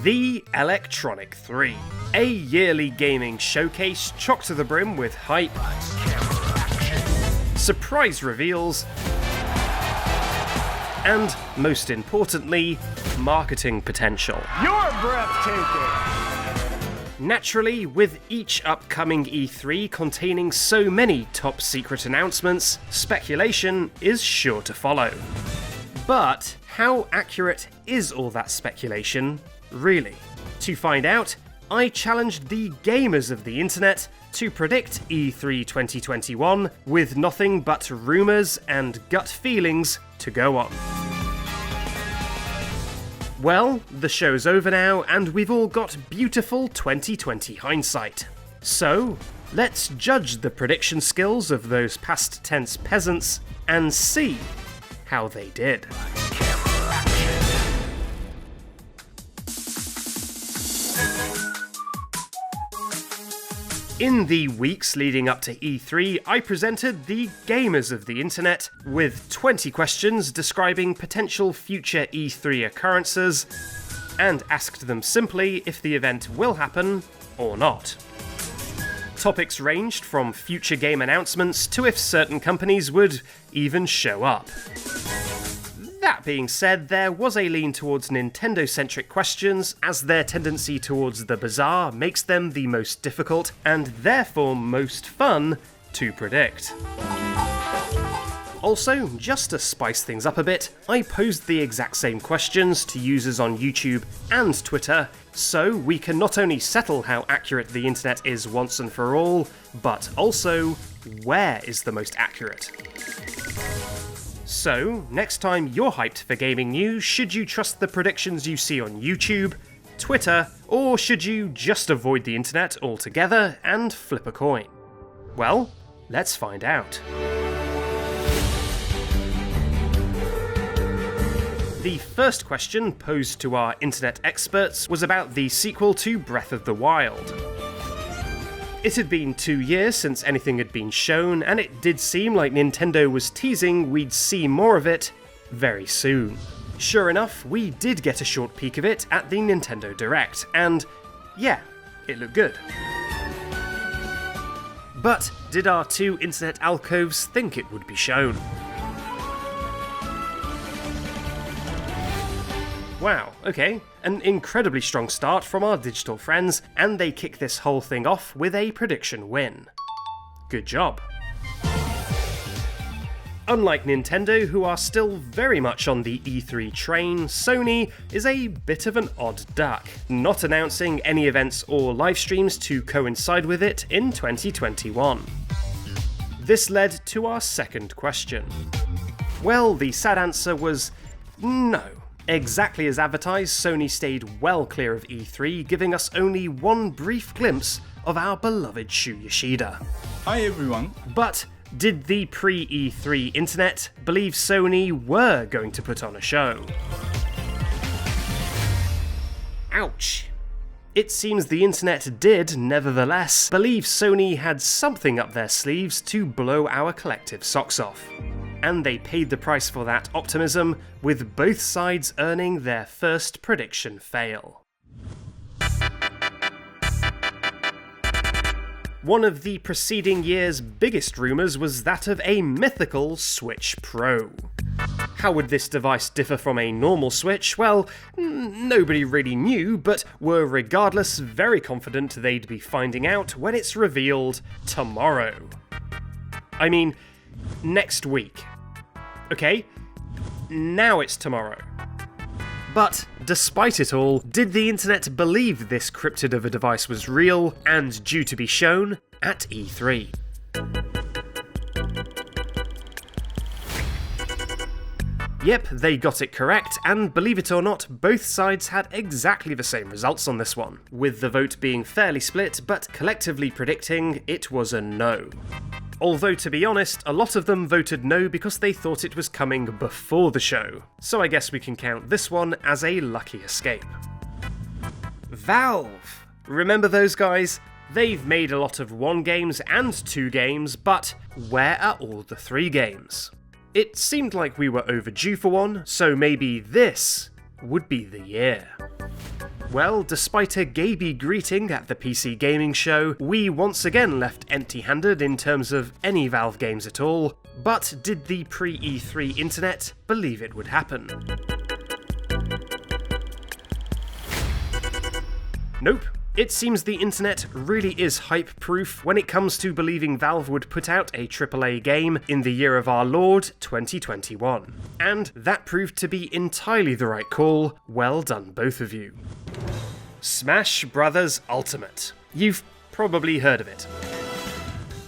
The Electronic 3, a yearly gaming showcase chock to the brim with hype, surprise reveals, and, most importantly, marketing potential. You're breathtaking! Naturally, with each upcoming E3 containing so many top-secret announcements, speculation is sure to follow. But how accurate is all that speculation, really? To find out, I challenged the gamers of the internet to predict E3 2021 with nothing but rumours and gut feelings to go on. Well, the show's over now, and we've all got beautiful 2020 hindsight. So, let's judge the prediction skills of those past tense peasants and see how they did. In the weeks leading up to E3, I presented the gamers of the internet with 20 questions describing potential future E3 occurrences, and asked them simply if the event will happen or not. Topics ranged from future game announcements to if certain companies would even show up. That being said, there was a lean towards Nintendo-centric questions, as their tendency towards the bizarre makes them the most difficult, and therefore most fun, to predict. Also, just to spice things up a bit, I posed the exact same questions to users on YouTube and Twitter, so we can not only settle how accurate the internet is once and for all, but also, where is the most accurate? So, next time you're hyped for gaming news, should you trust the predictions you see on YouTube, Twitter, or should you just avoid the internet altogether and flip a coin? Well, let's find out. The first question posed to our internet experts was about the sequel to Breath of the Wild. It had been 2 years since anything had been shown, and it did seem like Nintendo was teasing we'd see more of it very soon. Sure enough, we did get a short peek of it at the Nintendo Direct, and yeah, it looked good. But did our two internet alcoves think it would be shown? Wow, okay, an incredibly strong start from our digital friends, and they kick this whole thing off with a prediction win. Good job. Unlike Nintendo, who are still very much on the E3 train, Sony is a bit of an odd duck, not announcing any events or live streams to coincide with it in 2021. This led to our second question. Well, the sad answer was no. Exactly as advertised, Sony stayed well clear of E3, giving us only one brief glimpse of our beloved Shu Yoshida. Hi everyone. But did the pre-E3 internet believe Sony were going to put on a show? Ouch. It seems the internet did, nevertheless, believe Sony had something up their sleeves to blow our collective socks off. And they paid the price for that optimism, with both sides earning their first prediction fail. One of the preceding year's biggest rumours was that of a mythical Switch Pro. How would this device differ from a normal Switch? Well, nobody really knew, but were regardless very confident they'd be finding out when it's revealed tomorrow. I mean, next week. Okay, now it's tomorrow. But despite it all, did the internet believe this cryptid of a device was real and due to be shown at E3? Yep, they got it correct, and believe it or not, both sides had exactly the same results on this one, with the vote being fairly split, but collectively predicting it was a no. Although, to be honest, a lot of them voted no because they thought it was coming before the show, so I guess we can count this one as a lucky escape. Valve! Remember those guys? They've made a lot of 1 games and 2 games, but where are all the 3 games? It seemed like we were overdue for one, so maybe this would be the year. Well, despite a Gaby greeting at the PC Gaming Show, we once again left empty-handed in terms of any Valve games at all, but did the pre-E3 internet believe it would happen? Nope. It seems the internet really is hype-proof when it comes to believing Valve would put out a AAA game in the year of our Lord, 2021. And that proved to be entirely the right call. Well done, both of you. Smash Bros. Ultimate. You've probably heard of it.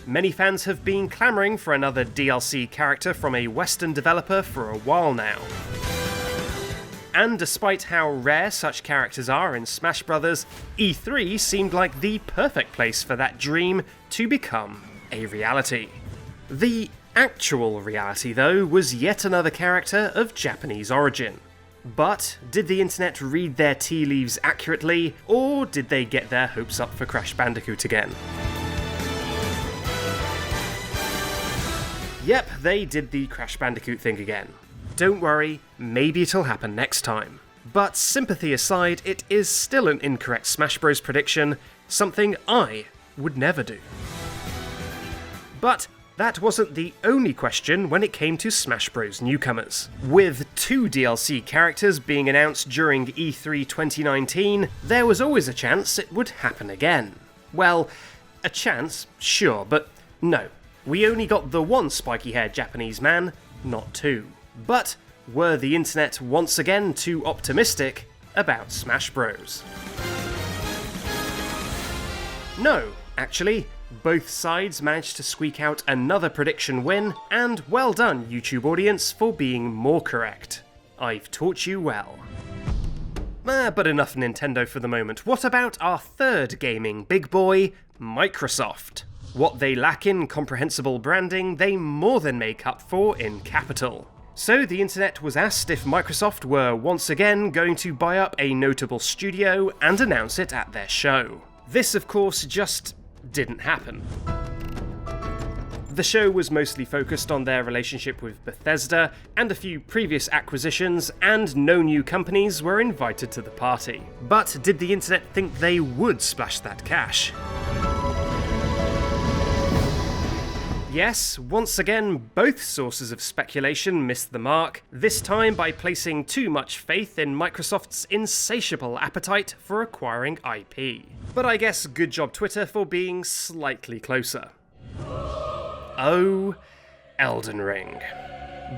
Many fans have been clamouring for another DLC character from a Western developer for a while now. And despite how rare such characters are in Smash Bros., E3 seemed like the perfect place for that dream to become a reality. The actual reality, though, was yet another character of Japanese origin. But did the internet read their tea leaves accurately, or did they get their hopes up for Crash Bandicoot again? Yep, they did the Crash Bandicoot thing again. Don't worry, maybe it'll happen next time. But sympathy aside, it is still an incorrect Smash Bros prediction, something I would never do. But that wasn't the only question when it came to Smash Bros newcomers. With 2 DLC characters being announced during E3 2019, there was always a chance it would happen again. Well, a chance, sure, but no. We only got the one spiky-haired Japanese man, not 2. But were the internet once again too optimistic about Smash Bros? No, actually, both sides managed to squeak out another prediction win, and well done, YouTube audience, for being more correct. I've taught you well. But enough Nintendo for the moment. What about our third gaming big boy, Microsoft? What they lack in comprehensible branding, they more than make up for in capital. So the internet was asked if Microsoft were once again going to buy up a notable studio and announce it at their show. This, of course, just didn't happen. The show was mostly focused on their relationship with Bethesda and a few previous acquisitions, and no new companies were invited to the party. But did the internet think they would splash that cash? Yes, once again, both sources of speculation missed the mark, this time by placing too much faith in Microsoft's insatiable appetite for acquiring IP. But I guess good job Twitter for being slightly closer. Oh, Elden Ring.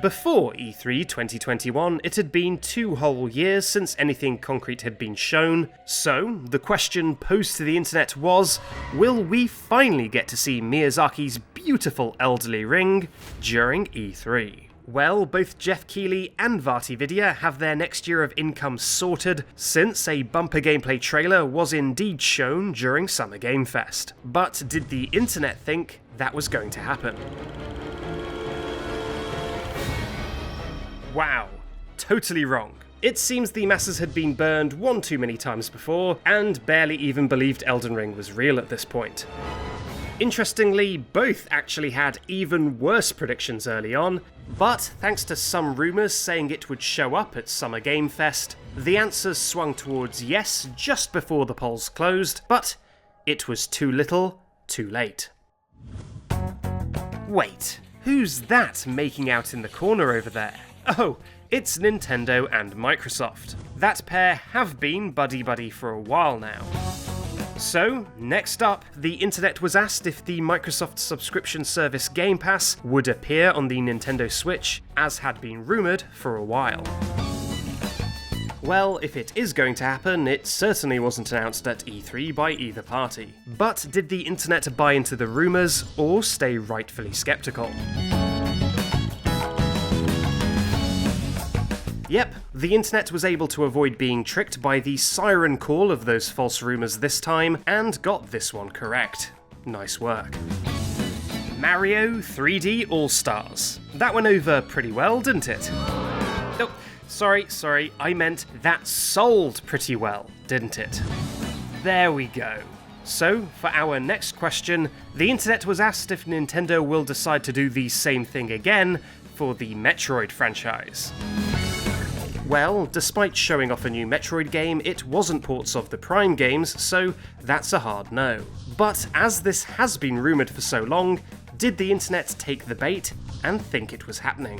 Before E3 2021, it had been 2 whole years since anything concrete had been shown, so the question posed to the internet was, will we finally get to see Miyazaki's beautiful Elden Ring during E3? Well, both Jeff Keighley and VaatiVidya have their next year of income sorted, since a bumper gameplay trailer was indeed shown during Summer Game Fest. But did the internet think that was going to happen? Wow, totally wrong. It seems the masses had been burned one too many times before, and barely even believed Elden Ring was real at this point. Interestingly, both actually had even worse predictions early on, but thanks to some rumours saying it would show up at Summer Game Fest, the answers swung towards yes just before the polls closed, but it was too little, too late. Wait, who's that making out in the corner over there? Oh, it's Nintendo and Microsoft. That pair have been buddy-buddy for a while now. So, next up, the internet was asked if the Microsoft subscription service Game Pass would appear on the Nintendo Switch, as had been rumoured for a while. Well, if it is going to happen, it certainly wasn't announced at E3 by either party. But did the internet buy into the rumours, or stay rightfully skeptical? Yep, the internet was able to avoid being tricked by the siren call of those false rumours this time, and got this one correct. Nice work. Mario 3D All-Stars. That went over pretty well, didn't it? Oh, sorry, I meant that sold pretty well, didn't it? There we go. So, for our next question, the internet was asked if Nintendo will decide to do the same thing again for the Metroid franchise. Well, despite showing off a new Metroid game, it wasn't ports of the Prime games, so that's a hard no. But as this has been rumoured for so long, did the internet take the bait and think it was happening?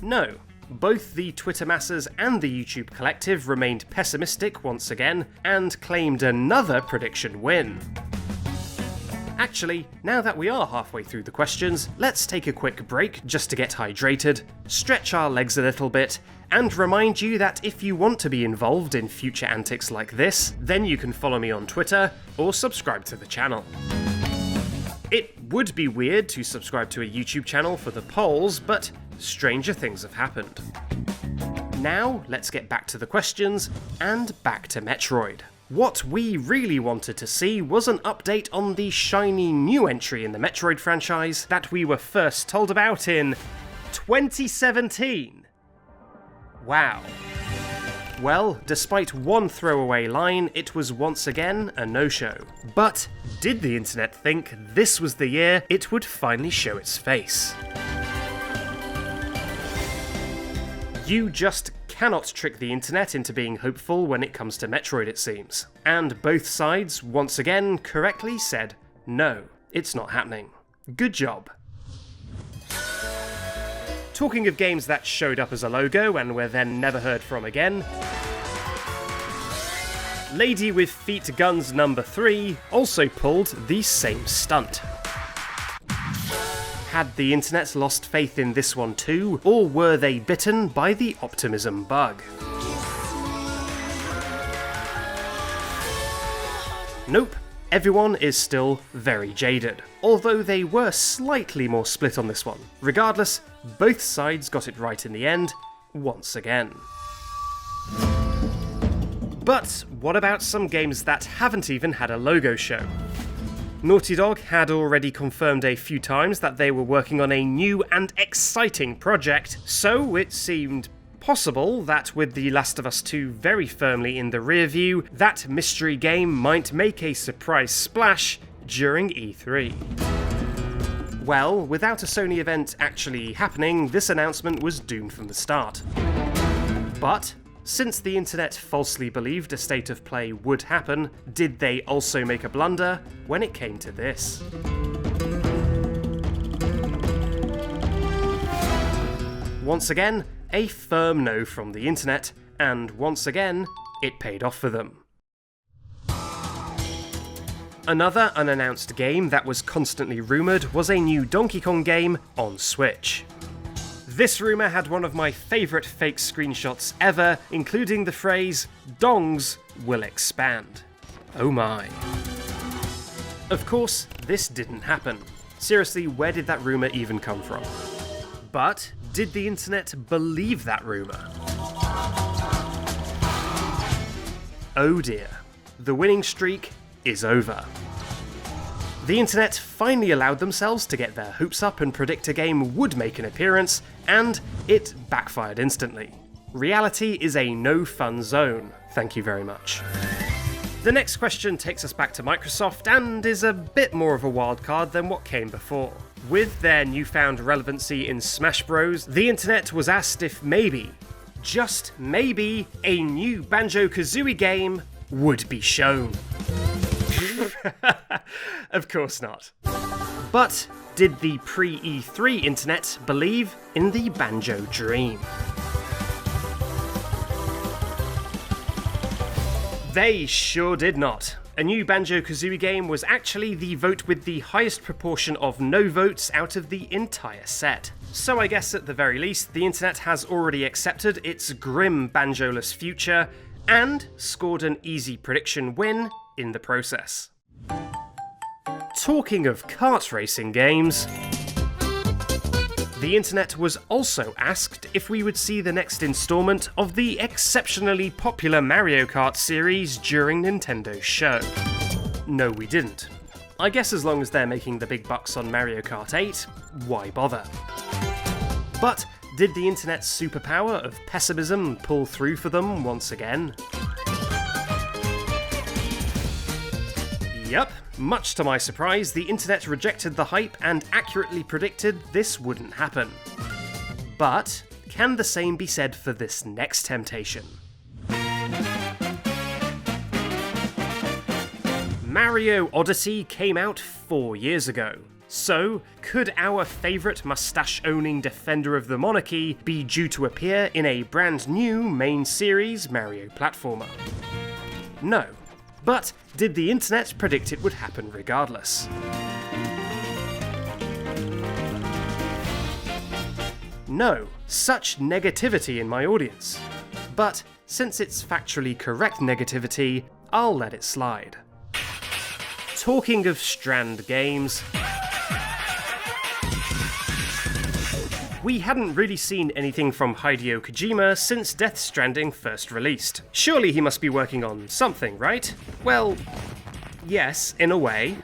No. Both the Twitter masses and the YouTube collective remained pessimistic once again, and claimed another prediction win. Actually, now that we are halfway through the questions, let's take a quick break just to get hydrated, stretch our legs a little bit, and remind you that if you want to be involved in future antics like this, then you can follow me on Twitter or subscribe to the channel. It would be weird to subscribe to a YouTube channel for the polls, but stranger things have happened. Now, let's get back to the questions, and back to Metroid. What we really wanted to see was an update on the shiny new entry in the Metroid franchise that we were first told about in 2017. Wow. Well, despite one throwaway line, it was once again a no-show. But did the internet think this was the year it would finally show its face? You just cannot trick the internet into being hopeful when it comes to Metroid, it seems. And both sides, once again, correctly said, no, it's not happening. Good job. Talking of games that showed up as a logo and were then never heard from again, Lady with Feet Guns number 3 also pulled the same stunt. Had the internet lost faith in this one too, or were they bitten by the optimism bug? Nope, everyone is still very jaded, although they were slightly more split on this one. Regardless, both sides got it right in the end, once again. But what about some games that haven't even had a logo show? Naughty Dog had already confirmed a few times that they were working on a new and exciting project, so it seemed possible that with The Last of Us 2 very firmly in the rear view, that mystery game might make a surprise splash during E3. Well, without a Sony event actually happening, this announcement was doomed from the start. But since the internet falsely believed a state of play would happen, did they also make a blunder when it came to this? Once again, a firm no from the internet, and once again, it paid off for them. Another unannounced game that was constantly rumoured was a new Donkey Kong game on Switch. This rumour had one of my favourite fake screenshots ever, including the phrase, "Dongs will expand." Oh my. Of course, this didn't happen. Seriously, where did that rumour even come from? But did the internet believe that rumour? Oh dear. The winning streak is over. The internet finally allowed themselves to get their hopes up and predict a game would make an appearance, and it backfired instantly. Reality is a no-fun zone, thank you very much. The next question takes us back to Microsoft and is a bit more of a wildcard than what came before. With their newfound relevancy in Smash Bros, the internet was asked if maybe, just maybe, a new banjo-kazooie game would be shown. Of course not. But did the pre-E3 internet believe in the banjo dream? They sure did not. A new Banjo-Kazooie game was actually the vote with the highest proportion of no votes out of the entire set. So I guess at the very least, the internet has already accepted its grim banjo-less future and scored an easy prediction win in the process. Talking of kart racing games, the internet was also asked if we would see the next installment of the exceptionally popular Mario Kart series during Nintendo's show. No, we didn't. I guess as long as they're making the big bucks on Mario Kart 8, why bother? But did the internet's superpower of pessimism pull through for them once again? Yep, Much to my surprise, the internet rejected the hype and accurately predicted this wouldn't happen. But can the same be said for this next temptation? Mario Odyssey came out 4 years ago. So, could our favourite moustache-owning defender of the monarchy be due to appear in a brand new main series Mario platformer? No. But did the internet predict it would happen regardless? No, such negativity in my audience. But since it's factually correct negativity, I'll let it slide. Talking of Strand games, we hadn't really seen anything from Hideo Kojima since Death Stranding first released. Surely he must be working on something, right? Well, yes, in a way.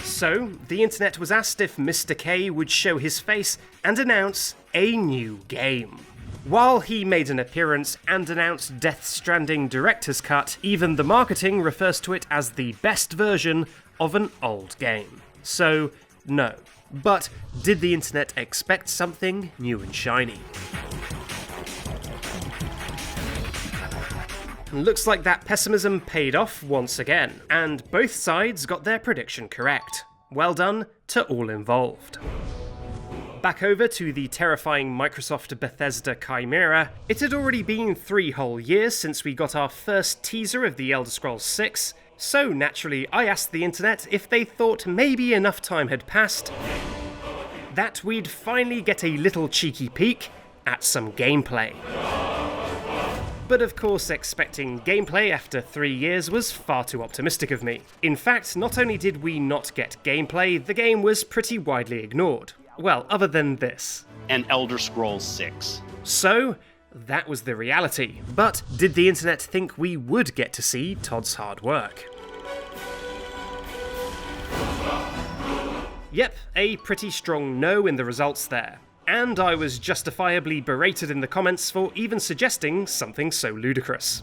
So, the internet was asked if Mr. K would show his face and announce a new game. While he made an appearance and announced Death Stranding Director's Cut, even the marketing refers to it as the best version of an old game. So, no. But did the internet expect something new and shiny? Looks like that pessimism paid off once again, and both sides got their prediction correct. Well done to all involved. Back over to the terrifying Microsoft Bethesda chimera, it had already been 3 whole years since we got our first teaser of the Elder Scrolls 6, so naturally I asked the internet if they thought maybe enough time had passed that we'd finally get a little cheeky peek at some gameplay. But of course, expecting gameplay after 3 years was far too optimistic of me. In fact, not only did we not get gameplay, the game was pretty widely ignored. Well, other than this. And Elder Scrolls 6. So, that was the reality. But did the internet think we would get to see Todd's hard work? Yep, a pretty strong no in the results there. And I was justifiably berated in the comments for even suggesting something so ludicrous.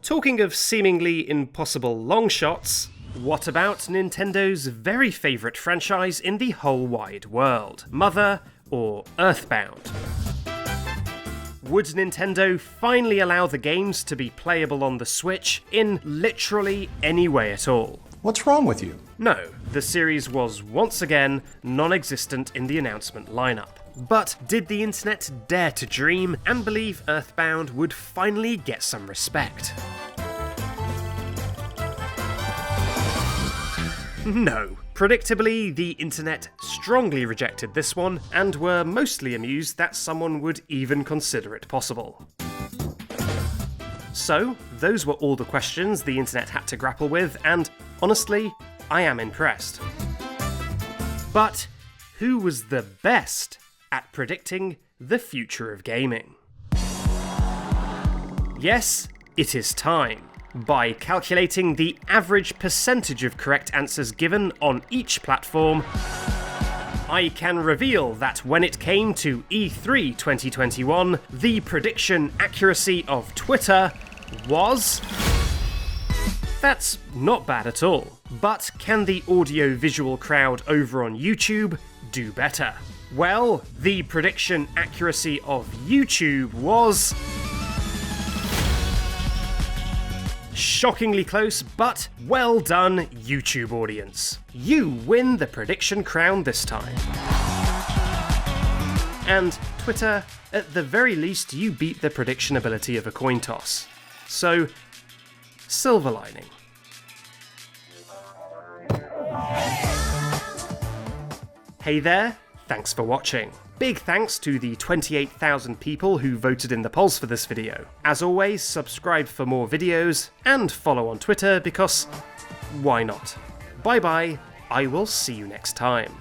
Talking of seemingly impossible long shots, what about Nintendo's very favourite franchise in the whole wide world, Mother or Earthbound? Would Nintendo finally allow the games to be playable on the Switch in literally any way at all? What's wrong with you? No, the series was once again non-existent in the announcement lineup. But did the internet dare to dream and believe Earthbound would finally get some respect? No. Predictably, the internet strongly rejected this one, and were mostly amused that someone would even consider it possible. So, those were all the questions the internet had to grapple with, and honestly, I am impressed. But who was the best at predicting the future of gaming? Yes, it is time. By calculating the average percentage of correct answers given on each platform, I can reveal that when it came to E3 2021, the prediction accuracy of Twitter was... That's not bad at all. But can the audio-visual crowd over on YouTube do better? Well, the prediction accuracy of YouTube was... shockingly close, but well done, YouTube audience. You win the prediction crown this time. And Twitter, at the very least, you beat the prediction ability of a coin toss. So, silver lining. Hey there, thanks for watching. Big thanks to the 28,000 people who voted in the polls for this video. As always, subscribe for more videos, and follow on Twitter because why not? Bye bye, I will see you next time.